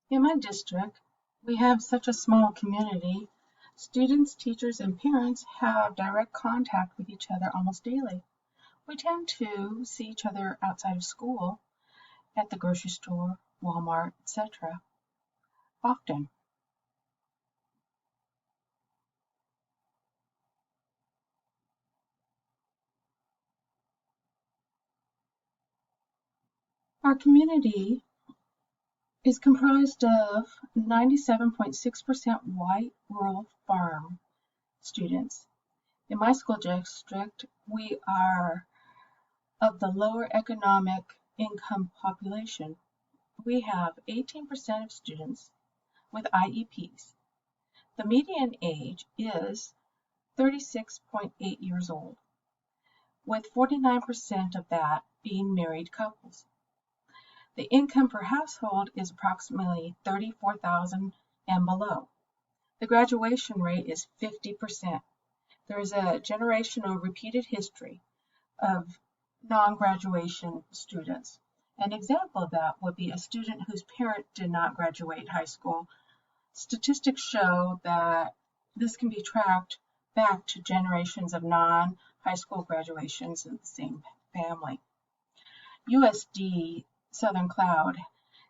In my district, we have such a small community. Students, teachers, and parents have direct contact with each other almost daily. We tend to see each other outside of school, at the grocery store, Walmart, etc. often. Our community is comprised of 97.6% white rural farm students. In my school district, we are of the lower economic income population. We have 18% of students with IEPs. The median age is 36.8 years old, with 49% of that being married couples. The income per household is approximately $34,000 and below. The graduation rate is 50%. There is a generational repeated history of non-graduation students. An example of that would be a student whose parent did not graduate high school. Statistics show that this can be tracked back to generations of non-high school graduations in the same family. USD Southern Cloud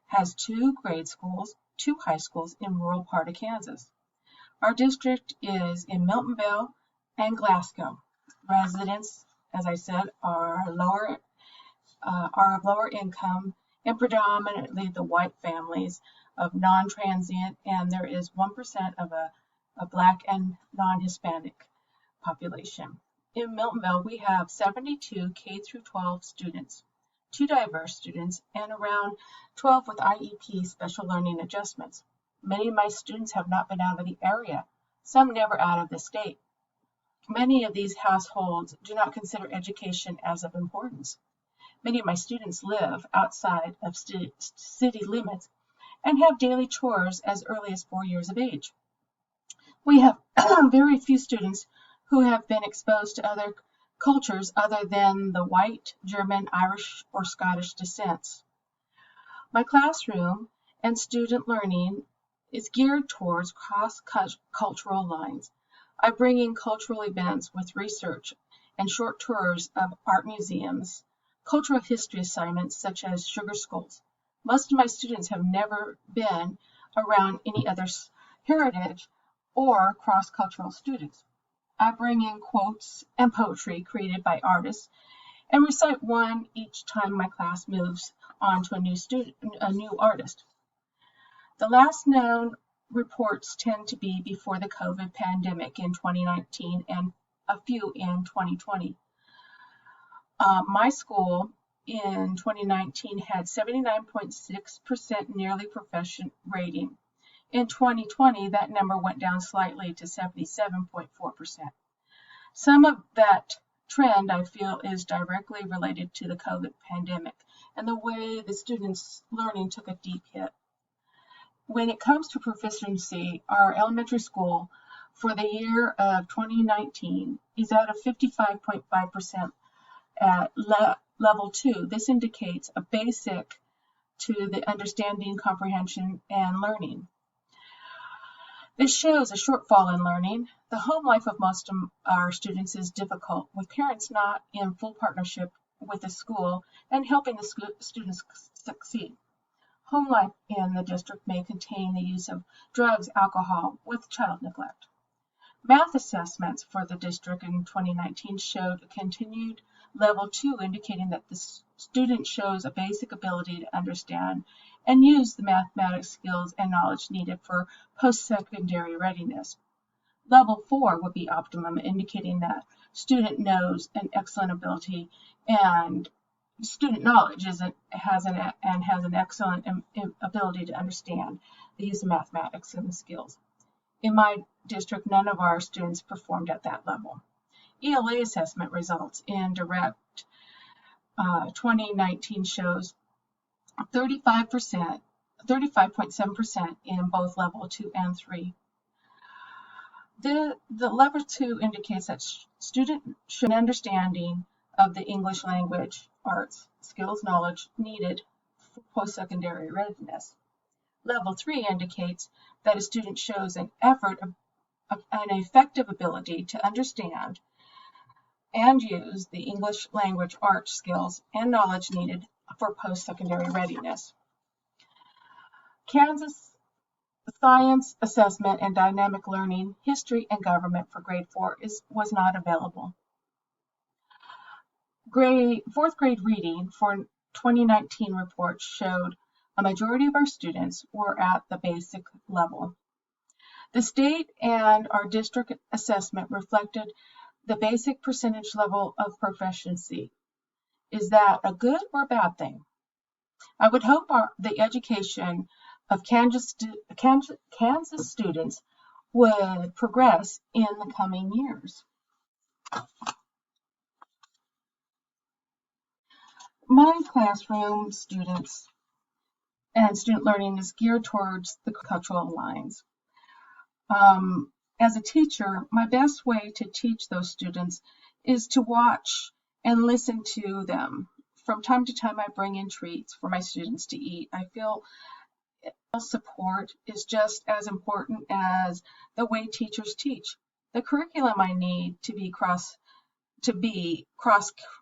has 2 grade schools, 2 high schools in rural part of Kansas. Our district is in Miltonville and Glasgow. Residents, as I said, are of lower income and predominantly the white families of non-transient, and there is 1% of a Black and non-Hispanic population. In Miltonville, we have 72 K through 12 students, 2 diverse students, and around 12 with IEP special learning adjustments. Many of my students have not been out of the area, some never out of the state. Many of these households do not consider education as of importance. Many of my students live outside of city limits and have daily chores as early as 4 years of age. We have very few students who have been exposed to other cultures other than the white, German, Irish, or Scottish descents. My classroom and student learning is geared towards cross-cultural lines. I bring in cultural events with research and short tours of art museums, cultural history assignments such as sugar skulls. Most of my students have never been around any other heritage or cross-cultural students. I bring in quotes and poetry created by artists and recite one each time my class moves on to a new artist. The last known reports tend to be before the COVID pandemic in 2019 and a few in 2020. My school in 2019 had 79.6% nearly proficient rating. In 2020, that number went down slightly to 77.4%. Some of that trend, I feel, is directly related to the COVID pandemic and the way the students' learning took a deep hit. When it comes to proficiency, our elementary school for the year of 2019 is out of 55.5% at level 2. This indicates a basic to the understanding, comprehension, and learning. This shows a shortfall in learning. The home life of most of our students is difficult, with parents not in full partnership with the school and helping the students succeed. Home life in the district may contain the use of drugs, alcohol, with child neglect. Math assessments for the district in 2019 showed a continued level 2, indicating that the student shows a basic ability to understand and use the mathematics skills and knowledge needed for post-secondary readiness. Level 4 would be optimum, indicating that student knows an excellent ability and student knowledge has an excellent ability to understand the use of mathematics and the skills. In my district, none of our students performed at that level. ELA assessment results in direct 2019 shows 35.7% in both level 2 and 3. The level 2 indicates that student should understanding of the English language, arts, skills, knowledge needed for post-secondary readiness. Level 3 indicates that a student shows an effective ability to understand and use the English language arts skills and knowledge needed for post-secondary readiness. Kansas Science Assessment and Dynamic Learning, History and Government for grade 4 was not available. Fourth grade reading for 2019 reports showed a majority of our students were at the basic level. The state and our district assessment reflected the basic percentage level of proficiency. Is that a good or bad thing? I would hope the education of Kansas students would progress in the coming years. My classroom students and student learning is geared towards the cultural lines. As a teacher, my best way to teach those students is to watch and listen to them. From time to time, I bring in treats for my students to eat. I feel support is just as important as the way teachers teach. The curriculum I need to be cross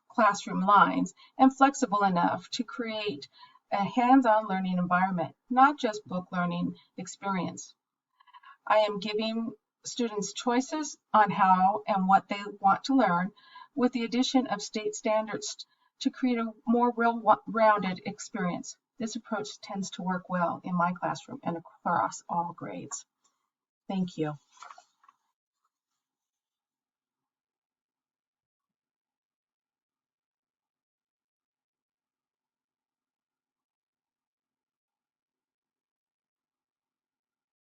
classroom lines and flexible enough to create a hands-on learning environment, not just book learning experience. I am giving students choices on how and what they want to learn, with the addition of state standards to create a more well-rounded experience. This approach tends to work well in my classroom and across all grades. Thank you.